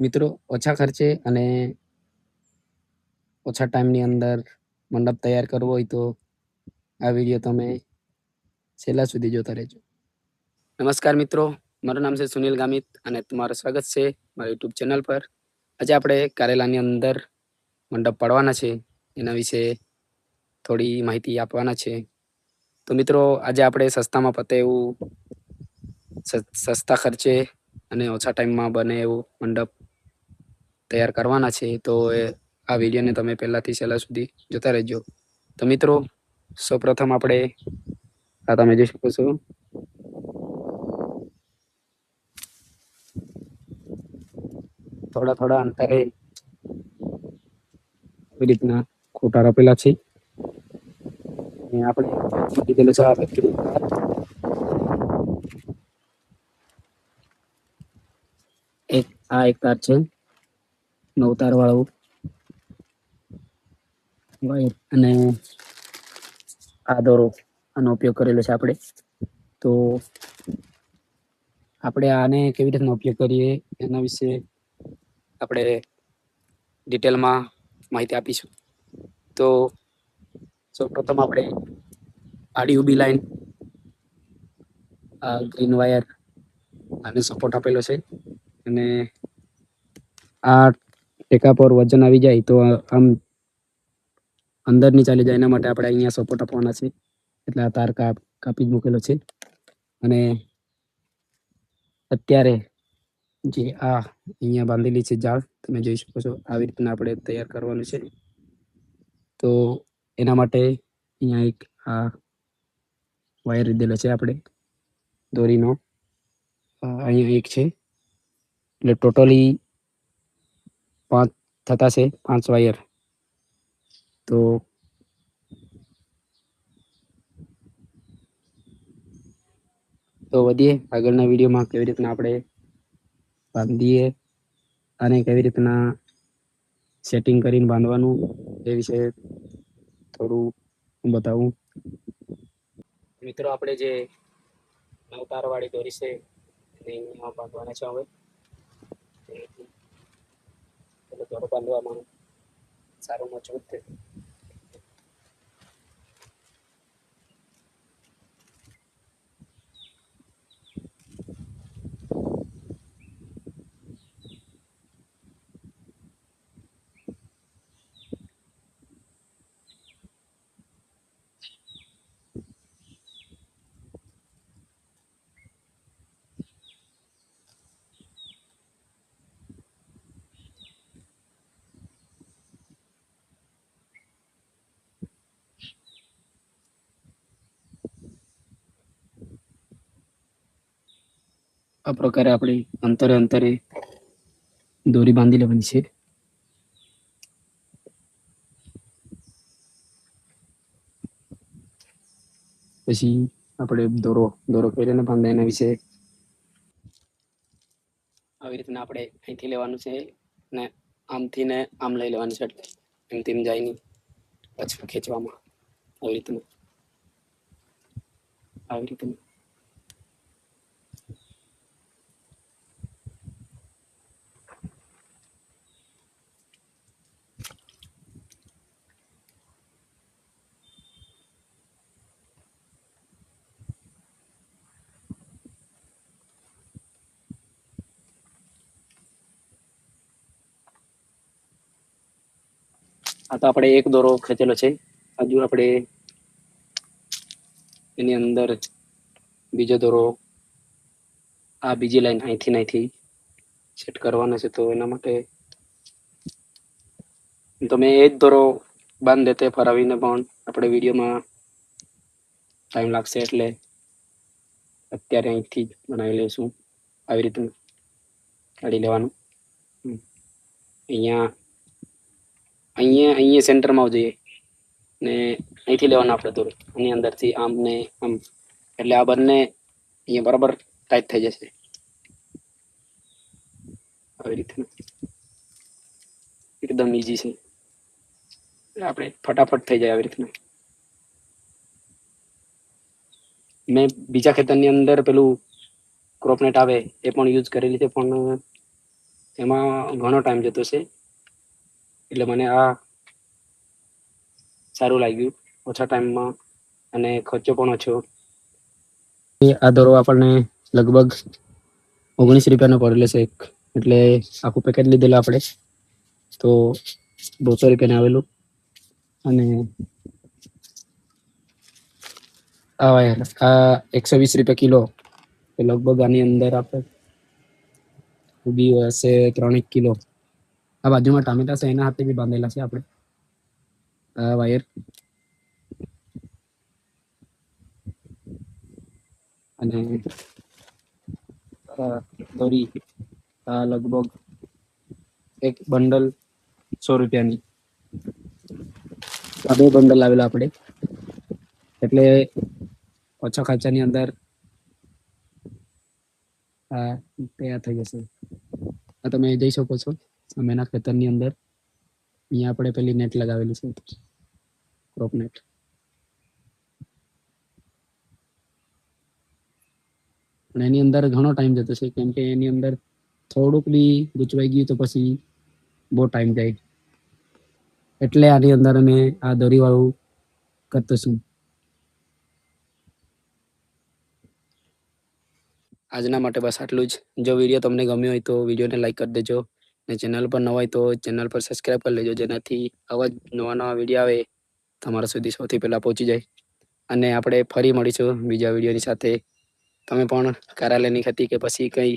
મિત્રો ઓછા ખર્ચે અને ઓછા ટાઈમની અંદર મંડપ તૈયાર કરવો હોય તો આ વિડીયો તમે છેલ્લા સુધી જોતા રહેજો. નમસ્કાર મિત્રો, મારું નામ છે સુનિલ ગામિત અને તમારું સ્વાગત છે મારા યુટ્યુબ ચેનલ પર. આજે આપણે કારેલાની અંદર મંડપ પાડવાના છે એના વિશે થોડી માહિતી આપવાના છે. તો મિત્રો આજે આપણે સસ્તામાં પતે એવું સસ્તા ખર્ચે અને ઓછા ટાઈમમાં બને એવું મંડપ તૈયાર કરવાના છે. તો આ વિડીયોને તમે પહેલાથી છેલ્લા સુધી જોતા રહેજો. તો મિત્રો સૌપ્રથમ આપણે આ તમે જોઈ શકો છો થોડા થોડા અંતરે આવી રીતના ખોટા રોપેલા છે. આપણે કીધેલું છે એક તાર છે 9 તાર વાળું વાયર અને આ દોરો આનો ઉપયોગ કરેલો છે આપણે. તો આપણે આને કેવી રીતના ઉપયોગ કરીએ એના વિશે આપણે ડિટેલમાં માહિતી આપીશું. તો સૌપ્રથમ આપણે આડી ઊભી લાઈન ગ્રીન વાયર આને સપોર્ટ આપેલો છે અને આ ટેકા પર વજન આવી જાય તો આમ અંદર ની ચાલી જાય એના માટે આપણે અહીંયા સપોર્ટ આપવાના છે. એટલે આ તાર કાપી જ મૂકેલો છે. અને અત્યારે જે આ અહીંયા બાંધેલી છે જાળ તમે જોઈ શકો છો આવી રીતના આપણે તૈયાર કરવાનું છે. તો એના માટે અહીંયા એક આ વાયર લીધેલો છે આપણે દોરીનો. અહીંયા એક છે એટલે ટોટલી 5 થતા છે, 5 વાયર. તો વધીએ આગળના વિડીયોમાં કેવી રીતના આપણે બાંધીએ અને કેવી રીતના સેટિંગ કરીને બાંધવાનું એ વિશે થોડું બતાવું. મિત્રો આપણે જે 9 તાર વાળી દોરી છે એને અહીંયા બાંધવાના છે. હવે દોરો બાંધવામાં સારું મજબૂત છે. આ પ્રકારે આપણે અંતરે દોરી બાંધી લેવાની છે. પછી આપણે દોરો કરીને બાંધે એના વિશે આવી રીતના આપણે અહીંથી લેવાનું છે ને આમથી ને આમ લઈ લેવાની છે. એમ તેમ જાય નહીં પછી ખેંચવામાં આવી રીતના આ તો આપણે એક દોરો ખેંચેલો છે. હજુ આપણે એની અંદર બીજો દોરો આ બીજી લાઈન અહીંથી સેટ કરવાનો છે. તો એના માટે તમે એ જ દોરો બાંધ દેતે ફરાવીને પણ આપણે વિડીયોમાં ટાઈમ લાગશે એટલે અત્યારે અહીંથી જ બનાવી લઈશું. આવી રીતનું કાઢી લેવાનું. અહીંયા સેન્ટરમાં આવવું જોઈએ ને અહીંથી લેવાનો આપણે દોરો એની અંદરથી આમ ને આમ એટલે આ બંને અહીંયા બરાબર ટાઈટ થઈ જશે. આવી રીતના એકદમ ઈઝી છે. આપણે ફટાફટ થઈ જાય આવી રીતના. મેં બીજા ખેતરની અંદર પેલું ક્રોપનેટ આવે એ પણ યુઝ કરેલી છે, પણ એમાં ઘણો ટાઈમ જતો છે. એટલે મને આ સારું લાગ્યું, ઓછા ટાઈમમાં અને ખર્ચો પણ ઓછો. આ દોરો આપણને લગભગ 19 રૂપિયાનો પડેલો છે એક. એટલે આખું પેકેટ લીધેલું આપણે તો 200 રૂપિયાને આવેલું. અને આ 120 રૂપિયા કિલો. તો લગભગ આની અંદર આપણે ઉભી હશે 3 કિલો. આ બાજુમાં ટામેટા છે, એના હાથે બી બાંધેલા છે આપણે આ વાયર. અને દોરી લગભગ એક બંડલ 100 રૂપિયાની. આ 2 બંડલ લાવેલા આપણે, એટલે ઓછા ખર્ચાની અંદર તૈયાર થઈ જશે. આ તમે જઈ શકો છો સામેના ખેતરની અંદર. અહીંયા આપણે પેલી નેટ લગાવેલી છે, ક્રોપ નેટ. અને એની અંદર ઘણો ટાઈમ જતો છે, કેમ કે એની અંદર થોડુંક બી ગૂંચવાઈ ગયું તો પછી બહુ ટાઈમ જાય. એટલે આની અંદર અમે આ દોરીવાળું કરતો છું. આજના માટે બસ આટલું જ. જો વિડીયો તમને ગમ્યો હોય તો વિડીયોને લાઈક કરી દેજો, અને ચેનલ પર ન હોય તો ચેનલ પર સબસ્ક્રાઈબ કરી લેજો, જેનાથી આવા જ નવા વિડીયો આવે તમારા સુધી સૌથી પહેલાં પહોંચી જાય. અને આપણે ફરી મળીશું બીજા વિડીયોની સાથે. તમે પણ કાર્યાલયની ખેતી કે પછી કંઈ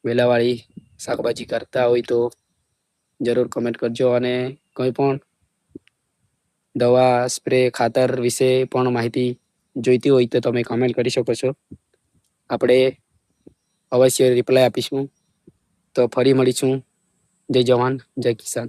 વેલાવાળી શાકભાજી કરતા હોય તો જરૂર કમેન્ટ કરજો. અને કંઈ પણ દવા, સ્પ્રે, ખાતર વિશે પણ માહિતી જોઈતી હોય તો તમે કમેન્ટ કરી શકો છો. આપણે અવશ્ય રિપ્લાય આપીશું. તો ફરી મળીશું. જય જવાન, જય કિસાન.